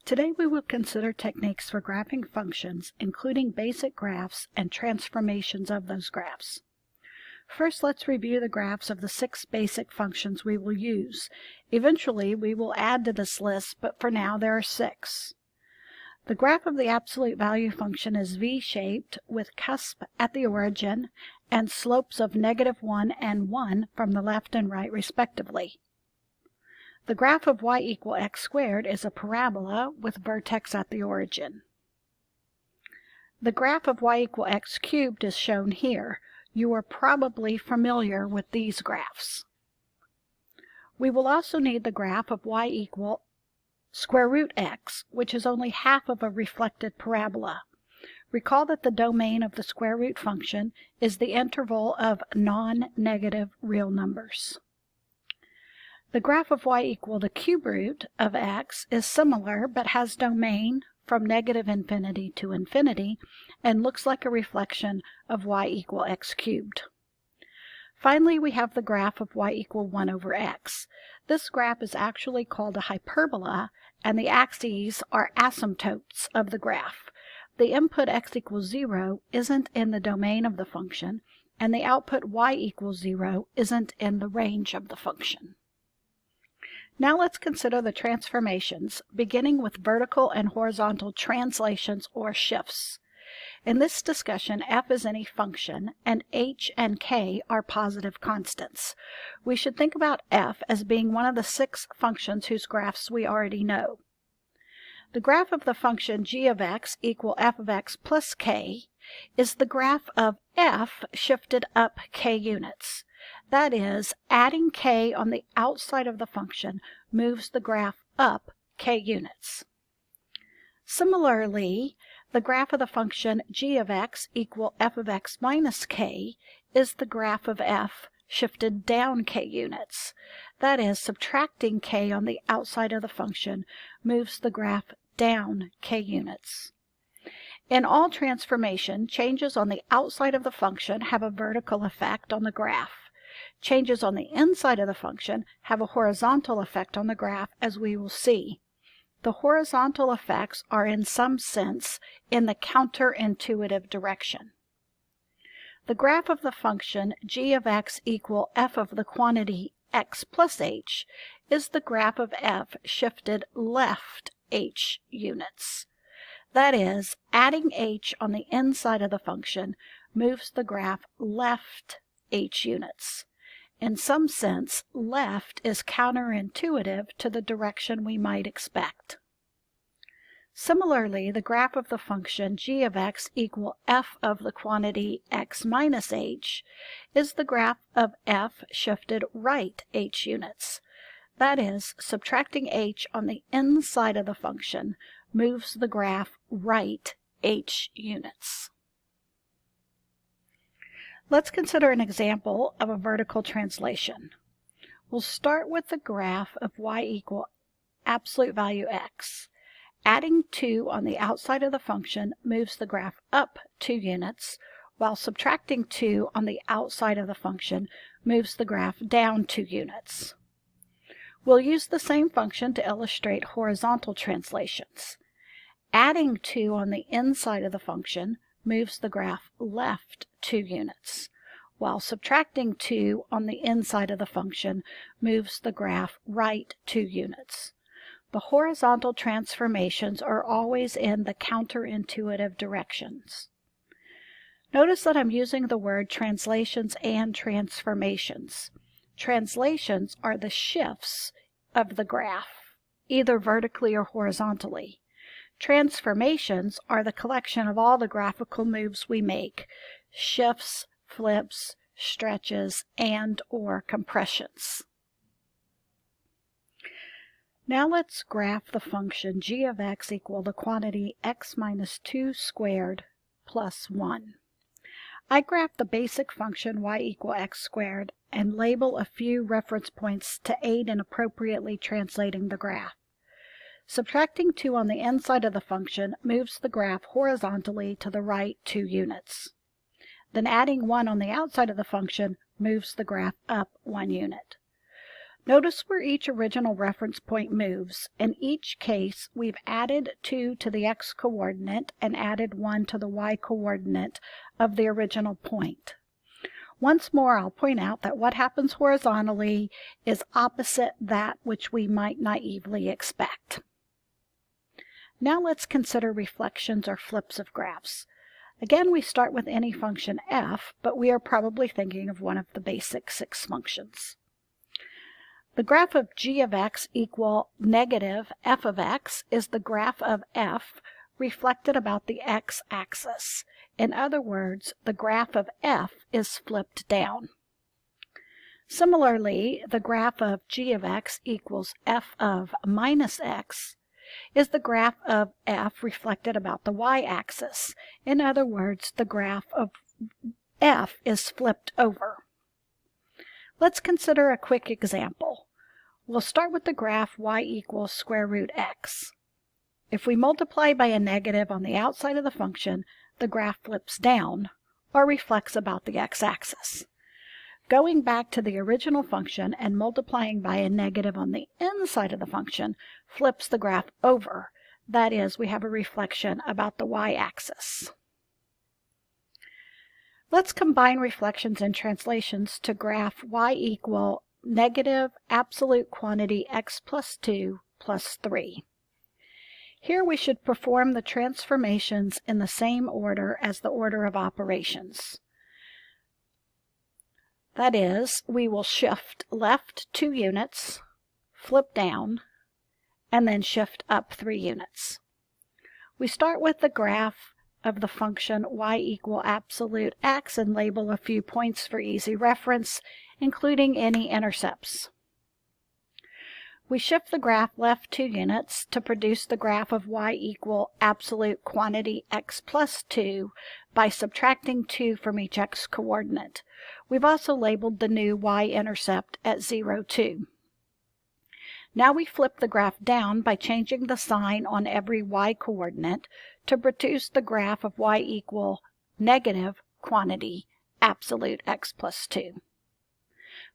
Today we will consider techniques for graphing functions, including basic graphs and transformations of those graphs. First, let's review the graphs of the 6 basic functions we will use. Eventually, we will add to this list, but for now there are 6. The graph of the absolute value function is V-shaped with cusp at the origin and slopes of -1 and 1 from the left and right respectively. The graph of y equal x squared is a parabola with vertex at the origin. The graph of y equal x cubed is shown here. You are probably familiar with these graphs. We will also need the graph of y equal square root x, which is only half of a reflected parabola. Recall that the domain of the square root function is the interval of non-negative real numbers. The graph of y equal the cube root of x is similar but has domain from -infinity to infinity and looks like a reflection of y equal x cubed. Finally, we have the graph of y equal 1 over x. This graph is actually called a hyperbola, and the axes are asymptotes of the graph. The input x equals 0 isn't in the domain of the function, and the output y equals 0 isn't in the range of the function. Now let's consider the transformations, beginning with vertical and horizontal translations or shifts. In this discussion, f is any function, and h and k are positive constants. We should think about f as being one of the 6 functions whose graphs we already know. The graph of the function g of x equal f of x plus k is the graph of f shifted up k units. That is, adding k on the outside of the function moves the graph up k units. Similarly, the graph of the function g of x equal f of x minus k is the graph of f shifted down k units. That is, subtracting k on the outside of the function moves the graph down k units. In all transformation, changes on the outside of the function have a vertical effect on the graph. Changes on the inside of the function have a horizontal effect on the graph, as we will see. The horizontal effects are in some sense in the counterintuitive direction. The graph of the function g of x equal f of the quantity x plus h is the graph of f shifted left h units. That is, adding h on the inside of the function moves the graph left h units. In some sense, left is counterintuitive to the direction we might expect. Similarly, the graph of the function g of x equal f of the quantity x minus h is the graph of f shifted right h units. That is, subtracting h on the inside of the function moves the graph right h units. Let's consider an example of a vertical translation. We'll start with the graph of y equal absolute value x. Adding 2 on the outside of the function moves the graph up 2 units, while subtracting 2 on the outside of the function moves the graph down 2 units. We'll use the same function to illustrate horizontal translations. Adding 2 on the inside of the function moves the graph left 2 units, while subtracting 2 on the inside of the function moves the graph right 2 units. The horizontal transformations are always in the counterintuitive directions. Notice that I'm using the word translations and transformations. Translations are the shifts of the graph, either vertically or horizontally. Transformations are the collection of all the graphical moves we make, shifts, flips, stretches, and/or compressions. Now let's graph the function g of x equal the quantity x minus 2 squared plus 1. I graph the basic function y equal x squared and label a few reference points to aid in appropriately translating the graph. Subtracting 2 on the inside of the function moves the graph horizontally to the right 2 units. Then adding 1 on the outside of the function moves the graph up 1 unit. Notice where each original reference point moves. In each case, we've added 2 to the x-coordinate and added 1 to the y-coordinate of the original point. Once more, I'll point out that what happens horizontally is opposite that which we might naively expect. Now let's consider reflections or flips of graphs. Again, we start with any function f, but we are probably thinking of one of the basic 6 functions. The graph of g of x equal negative f of x is the graph of f reflected about the x-axis. In other words, the graph of f is flipped down. Similarly, the graph of g of x equals f of minus x is the graph of f reflected about the y-axis. In other words, the graph of f is flipped over. Let's consider a quick example. We'll start with the graph y equals square root x. If we multiply by a negative on the outside of the function, the graph flips down, or reflects about the x-axis. Going back to the original function and multiplying by a negative on the inside of the function flips the graph over. That is, we have a reflection about the y-axis. Let's combine reflections and translations to graph y equal negative absolute quantity x plus 2 plus 3. Here we should perform the transformations in the same order as the order of operations. That is, we will shift left 2 units, flip down, and then shift up 3 units. We start with the graph of the function y equal absolute x and label a few points for easy reference, including any intercepts. We shift the graph left 2 units to produce the graph of y equal absolute quantity x plus 2 by subtracting 2 from each x-coordinate. We've also labeled the new y-intercept at 0, 2. Now we flip the graph down by changing the sign on every y-coordinate to produce the graph of y equal negative quantity absolute x plus 2.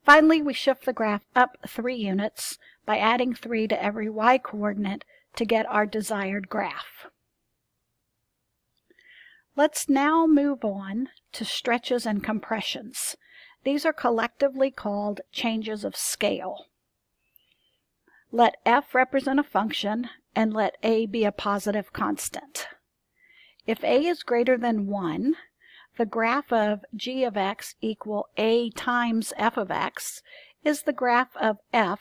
Finally, we shift the graph up 3 units by adding 3 to every y-coordinate to get our desired graph. Let's now move on to stretches and compressions. These are collectively called changes of scale. Let f represent a function and let a be a positive constant. If a is greater than 1, the graph of g of x equal a times f of x is the graph of f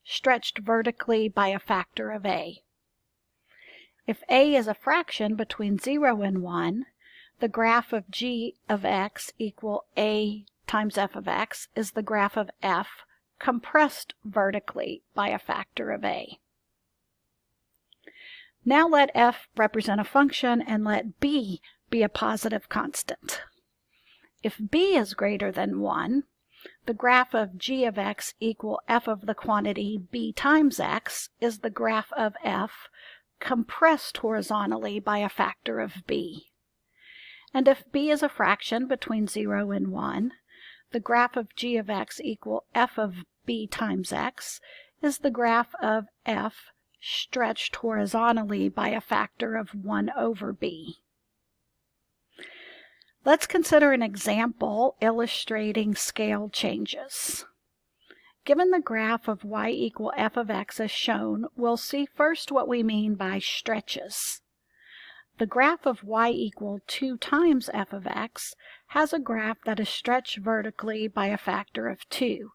stretched vertically by a factor of a. If a is a fraction between 0 and 1, the graph of g of x equal a times f of x is the graph of f compressed vertically by a factor of a. Now let f represent a function and let b be a positive constant. If b is greater than 1, the graph of g of x equal f of the quantity b times x is the graph of f compressed horizontally by a factor of b. And if b is a fraction between 0 and 1, the graph of g of x equal f of b times x is the graph of f stretched horizontally by a factor of 1 over b. Let's consider an example illustrating scale changes. Given the graph of y equal f of x as shown, we'll see first what we mean by stretches. The graph of y equal 2 times f of x has a graph that is stretched vertically by a factor of 2.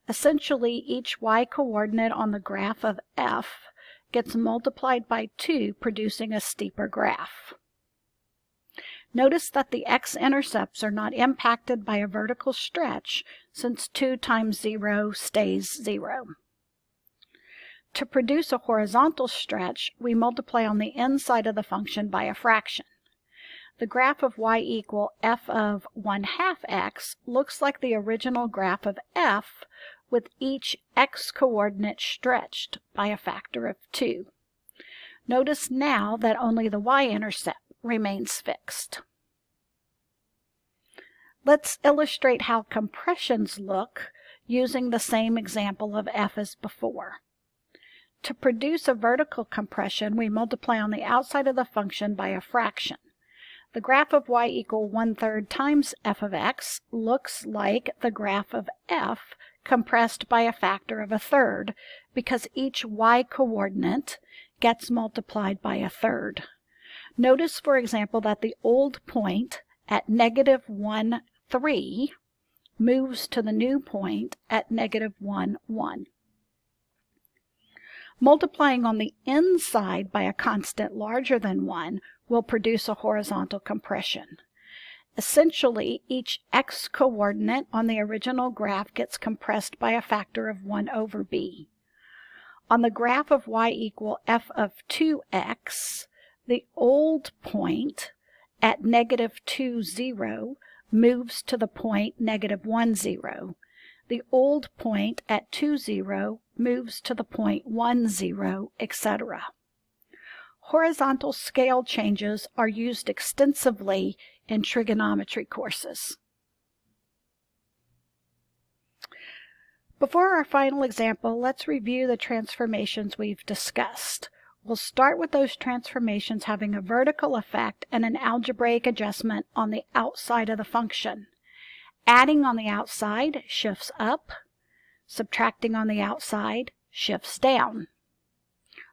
Essentially, each y-coordinate on the graph of f gets multiplied by 2, producing a steeper graph. Notice that the x-intercepts are not impacted by a vertical stretch, since 2 times 0 stays 0. To produce a horizontal stretch, we multiply on the inside of the function by a fraction. The graph of y equal f of 1/2 x looks like the original graph of f, with each x-coordinate stretched by a factor of 2. Notice now that only the y-intercept remains fixed. Let's illustrate how compressions look using the same example of f as before. To produce a vertical compression, we multiply on the outside of the function by a fraction. The graph of y equal 1/3 times f of x looks like the graph of f compressed by a factor of 1/3 because each y coordinate gets multiplied by 1/3. Notice, for example, that the old point at -1, 3 moves to the new point at -1, 1. Multiplying on the inside by a constant larger than 1 will produce a horizontal compression. Essentially, each x-coordinate on the original graph gets compressed by a factor of 1/b. On the graph of y equal f of 2x, the old point at -2, 0 moves to the point -1, 0. The old point at 2, 0 moves to the point 1, 0, etc. Horizontal scale changes are used extensively in trigonometry courses. Before our final example, let's review the transformations we've discussed. We'll start with those transformations having a vertical effect and an algebraic adjustment on the outside of the function. Adding on the outside shifts up, subtracting on the outside shifts down.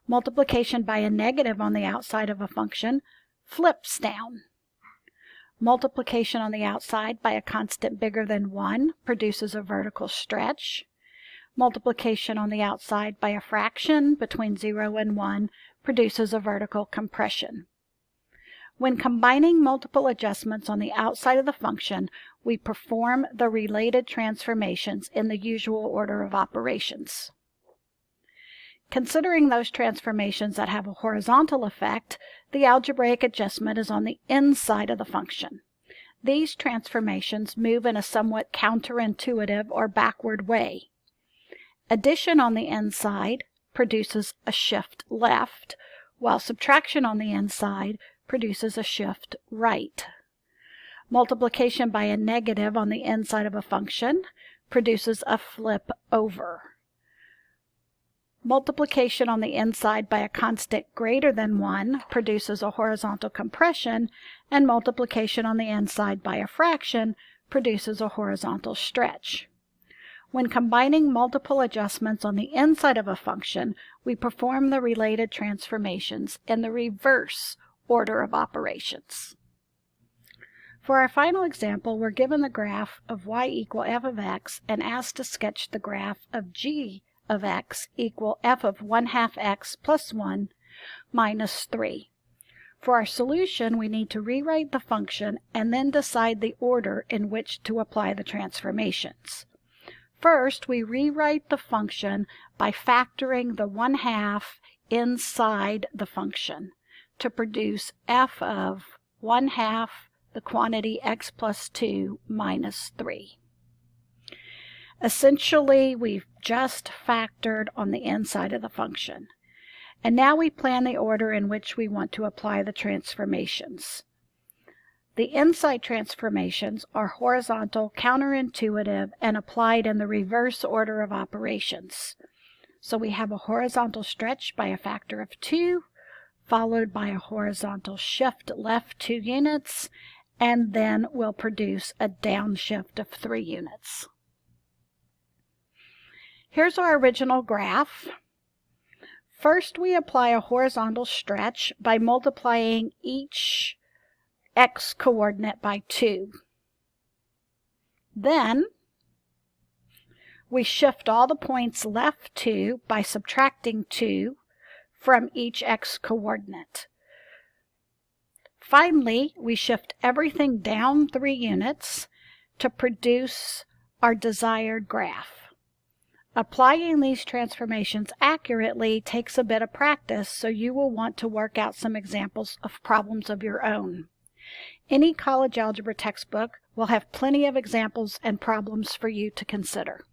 Multiplication by a negative on the outside of a function flips down. Multiplication on the outside by a constant bigger than 1 produces a vertical stretch. Multiplication on the outside by a fraction between 0 and 1 produces a vertical compression. When combining multiple adjustments on the outside of the function, we perform the related transformations in the usual order of operations. Considering those transformations that have a horizontal effect, the algebraic adjustment is on the inside of the function. These transformations move in a somewhat counterintuitive or backward way. Addition on the inside produces a shift left, while subtraction on the inside produces a shift right. Multiplication by a negative on the inside of a function produces a flip over. Multiplication on the inside by a constant greater than 1 produces a horizontal compression, and multiplication on the inside by a fraction produces a horizontal stretch. When combining multiple adjustments on the inside of a function, we perform the related transformations in the reverse order of operations. For our final example, we're given the graph of y equal f of x and asked to sketch the graph of g of x equal f of 1/2 x plus 1 minus 3. For our solution, we need to rewrite the function and then decide the order in which to apply the transformations. First, we rewrite the function by factoring the 1/2 inside the function to produce f of 1/2 the quantity x plus 2 minus 3. Essentially, we've just factored on the inside of the function. And now we plan the order in which we want to apply the transformations. The inside transformations are horizontal, counterintuitive, and applied in the reverse order of operations. So we have a horizontal stretch by a factor of 2, followed by a horizontal shift left 2 units, and then we'll produce a downshift of 3 units. Here's our original graph. First, we apply a horizontal stretch by multiplying each x-coordinate by 2. Then, we shift all the points left 2 by subtracting 2 from each x-coordinate. Finally, we shift everything down 3 units to produce our desired graph. Applying these transformations accurately takes a bit of practice, so you will want to work out some examples of problems of your own. Any college algebra textbook will have plenty of examples and problems for you to consider.